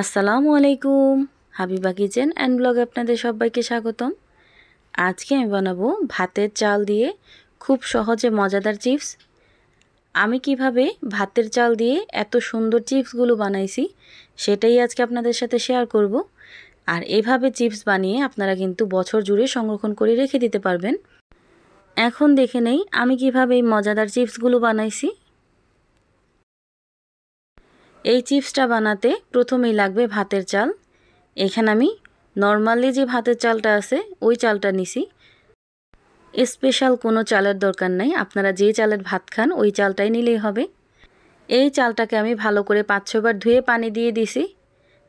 আসসালামু আলাইকুম। Habiba kitchen and ব্লগে আপনাদের সবাইকে স্বাগতম। আজকে আমি বানাবো ভাতের চাল দিয়ে খুব সহজে মজাদার চিপস। আমি কিভাবে ভাতের চাল দিয়ে এত সুন্দর চিপসগুলো বানাইছি সেটাই আজকে আপনাদের সাথে শেয়ার করব। আর এভাবে চিপস বানিয়ে আপনারা কিন্তু বছর জুড়ে সংরক্ষণ করে রেখে দিতে পারবেন। এখন দেখে নেই আমি কিভাবে এই মজাদার চিপসগুলো বানাইছি। এই চিপসটা বানাতে প্রথমেই লাগবে ভাতের চাল। এখানে আমি নরমালি যে ভাতের চালটা আছে ওই চালটা নিছি। স্পেশাল কোনো চালের দরকার নাই, আপনারা যে চালের ভাত খান ওই চালটাই নিলেই হবে। এই চালটাকে আমি ভালো করে 5-6 বার ধুয়ে পানি দিয়ে দিছি।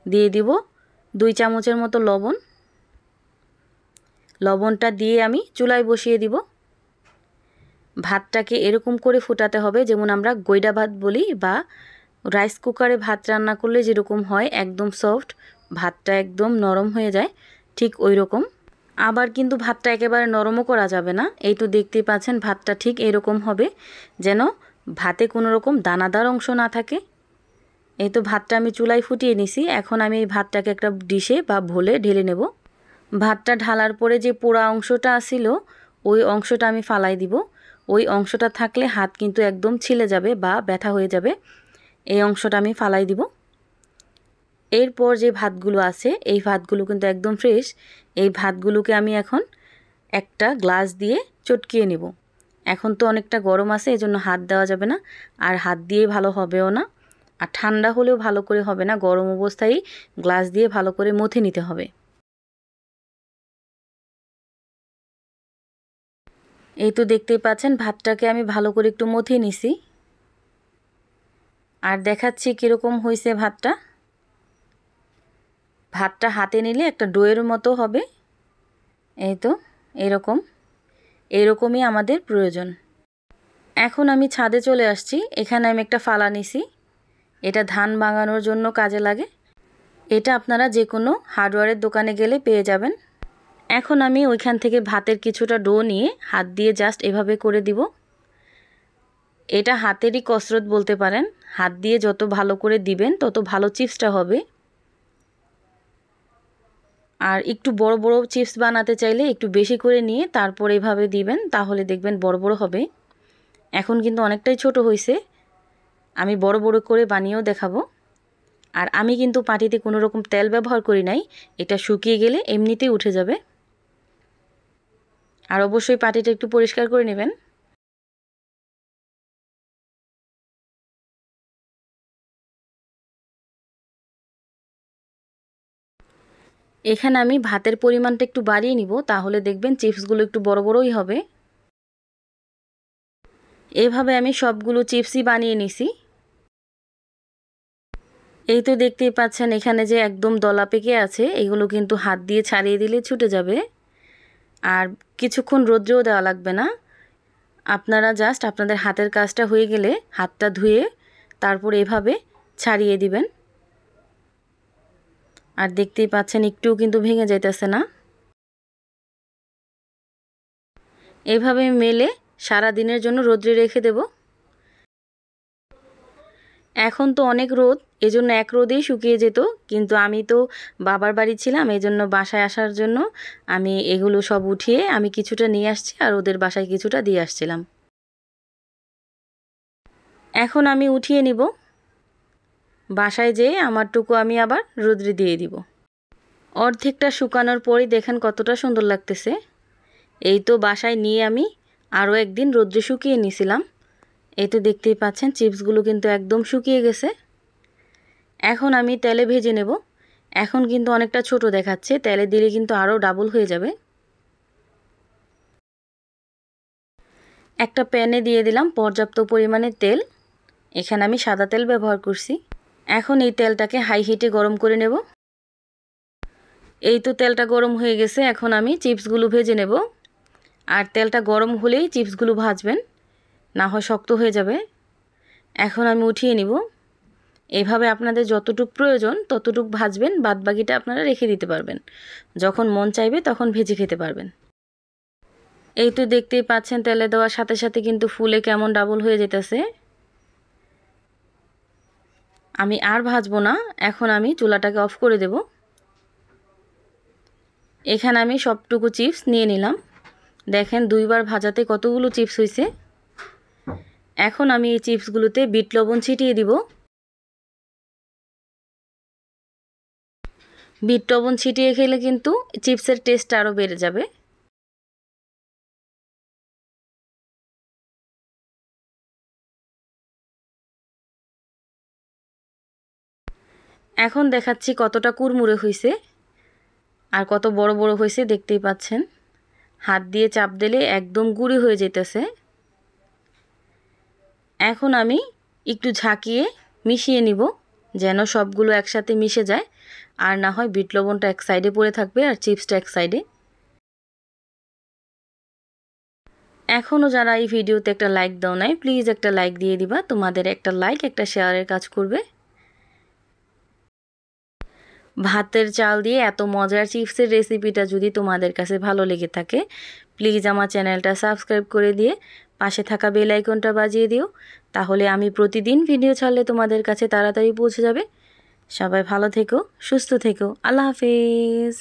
দিয়ে দিব 2 চামচের মতো লবণ। লবণটা দিয়ে আমি চুলায় বসিয়ে দিব। ভাতটাকে এরকম করে ফুটাতে হবে যেমন আমরা গইডা ভাত বলি, বা রাইস কুকারে ভাত রান্না করলে যেরকম হয় একদম সফট, ভাতটা একদম নরম হয়ে যায়, ঠিক ওই রকম। আবার কিন্তু ভাতটা একেবারে নরমও করা যাবে না। এই তো দেখতেই পাচ্ছেন ভাতটা ঠিক এরকম হবে, যেন ভাতে কোনো রকম দানাদার অংশ না থাকে। এই তো ভাতটা আমি চুলায় ফুটিয়ে নিছি। এখন আমি এই ভাতটাকে একটা ডিশে বা ভোলে ঢেলে নেব। ভাতটা ঢালার পরে যে পোড়া অংশটা আসিল ওই অংশটা আমি ফালাই দিব। ওই অংশটা থাকলে হাত কিন্তু একদম ছিলে যাবে বা ব্যথা হয়ে যাবে। এই অংশটা আমি ফালাই দিব। এরপর যে ভাতগুলো আছে এই ভাতগুলো কিন্তু একদম ফ্রেশ। এই ভাতগুলোকে আমি এখন একটা গ্লাস দিয়ে চটকিয়ে নেব। এখন তো অনেকটা গরম আছে, এজন্য হাত দেওয়া যাবে না, আর হাত দিয়ে ভালো হবেও না। আর ঠান্ডা হলেও ভালো করে হবে না, গরম অবস্থায় গ্লাস দিয়ে ভালো করে মথে নিতে হবে। এই তো দেখতেই পাচ্ছেন ভাতটাকে আমি ভালো করে একটু মথে নিছি, আর দেখাচ্ছি কীরকম হয়েছে ভাতটা। ভাতটা হাতে নিলে একটা ডোয়ের মতো হবে। এই তো এরকমই আমাদের প্রয়োজন। এখন আমি ছাদে চলে আসছি। এখানে আমি একটা ফালা নিছি, এটা ধান ভাঙানোর জন্য কাজে লাগে। এটা আপনারা যে কোনো হার্ডওয়্যারের দোকানে গেলে পেয়ে যাবেন। এখন আমি ওইখান থেকে ভাতের কিছুটা ডো নিয়ে হাত দিয়ে জাস্ট এভাবে করে দিব। এটা হাতেরই কসরত বলতে পারেন। হাত দিয়ে যত ভালো করে দিবেন তত ভালো চিপসটা হবে। আর একটু বড় বড় চিপস বানাতে চাইলে একটু বেশি করে নিয়ে তারপর এভাবে দিবেন, তাহলে দেখবেন বড় বড় হবে। এখন কিন্তু অনেকটাই ছোট হয়েছে, আমি বড় বড় করে বানিয়েও দেখাবো। আর আমি কিন্তু পাটিতে কোনো রকম তেল ব্যবহার করি নাই, এটা শুকিয়ে গেলে এমনিতেই উঠে যাবে। আর অবশ্যই পাটিটা একটু পরিষ্কার করে নেবেন। এখানে আমি ভাতের পরিমাণটা একটু বাড়িয়ে নিব, তাহলে দেখবেন চিপসগুলো একটু বড় বড়ই হবে। এভাবে আমি সবগুলো চিপসই বানিয়ে নিছি। এই তো দেখতেই পাচ্ছেন এখানে যে একদম দলা পেকে আছে, এগুলো কিন্তু হাত দিয়ে ছাড়িয়ে দিলে ছুটে যাবে। আর কিছুক্ষণ রোদ্রেও দেওয়া লাগবে না, আপনারা জাস্ট আপনাদের হাতের কাজটা হয়ে গেলে হাতটা ধুয়ে তারপর এভাবে ছাড়িয়ে দিবেন। আর দেখতেই পাচ্ছেন একটুও কিন্তু ভেঙে যাইতেছে না। এভাবে মেলে সারা দিনের জন্য রোদ্রে রেখে দেব। এখন তো অনেক রোদ, এজন্য এক রোদেই শুকিয়ে যেত, কিন্তু আমি তো বাবার বাড়ি ছিলাম, এজন্য বাসায় আসার জন্য আমি এগুলো সব উঠিয়ে আমি কিছুটা নিয়ে আসছি আর ওদের বাসায় কিছুটা দিয়ে আসছিলাম। এখন আমি উঠিয়ে নিব। বাসায় যেয়ে আমারটুকু আমি আবার রোদ্রে দিয়ে দিব। অর্ধেকটা শুকানোর পরই দেখেন কতটা সুন্দর লাগতেছে। এই তো বাসায় নিয়ে আমি আরও একদিন রোদ্রে শুকিয়ে নিয়েছিলাম। এই তো দেখতেই পাচ্ছেন চিপসগুলো কিন্তু একদম শুকিয়ে গেছে। এখন আমি তেলে ভেজে নেব। এখন কিন্তু অনেকটা ছোট দেখাচ্ছে, তেলে দিলে কিন্তু আরও ডাবল হয়ে যাবে। একটা প্যানে দিয়ে দিলাম পর্যাপ্ত পরিমাণে তেল। এখানে আমি সাদা তেল ব্যবহার করছি। এখন এই তেলটাকে হাই হিটে গরম করে নেব। এই তো তেলটা গরম হয়ে গেছে, এখন আমি চিপসগুলো ভেজে নেব। আর তেলটা গরম হলেই চিপসগুলো ভাজবেন, না হয় শক্ত হয়ে যাবে। এখন আমি উঠিয়ে নিব। এইভাবে আপনাদের যতটুকু প্রয়োজন ততটুকু ভাজবেন, বাদবাকিটা আপনারা রেখে দিতে পারবেন, যখন মন চাইবে তখন ভেজে খেতে পারবেন। এই তো দেখতেই পাচ্ছেন তেলে দেওয়ার সাথে সাথে কিন্তু ফুলে কেমন ডাবল হয়ে যেতেছে। আমি আর ভাজবো না, এখন আমি চুলাটাকে অফ করে দেব। এখানে আমি সবটুকু চিপস নিয়ে নিলাম। দেখেন 2বার ভাজাতে কতগুলো চিপস হয়েছে। এখন আমি এই চিপসগুলোতে বিট লবণ ছিটিয়ে দিব। বিট লবণ ছিটিয়ে খেলে কিন্তু চিপসের টেস্ট আরও বেড়ে যাবে। এখন দেখাচ্ছি কতটা কুরমুরে হয়েছে আর কত বড় বড় হয়েছে, দেখতেই পাচ্ছেন। হাত দিয়ে চাপ দিলে একদম গুঁড়ি হয়ে যেতেছে। এখন আমি একটু ঝাঁকিয়ে মিশিয়ে নিব যেন সবগুলো একসাথে মিশে যায়, আর না হয় বিট লবণটা এক সাইডে পড়ে থাকবে আর চিপসটা এক সাইডে। এখনও যারা এই ভিডিওতে একটা লাইক দাও নাই, প্লিজ একটা লাইক দিয়ে দিবা। তোমাদের একটা লাইক একটা শেয়ারের কাজ করবে। ভাতের চাল দিয়ে এত মজার চিপসের রেসিপিটা যদি তোমাদের কাছে ভালো লেগে থাকে, প্লিজ আমার চ্যানেলটা সাবস্ক্রাইব করে দিয়ে পাশে থাকা বেল আইকনটা বাজিয়ে দিও। তাহলে আমি প্রতিদিন ভিডিও ছাড়লে তোমাদের কাছে তাড়াতাড়ি পৌঁছে যাবে। সবাই ভালো থেকো, সুস্থ থেকো। আল্লাহ হাফেজ।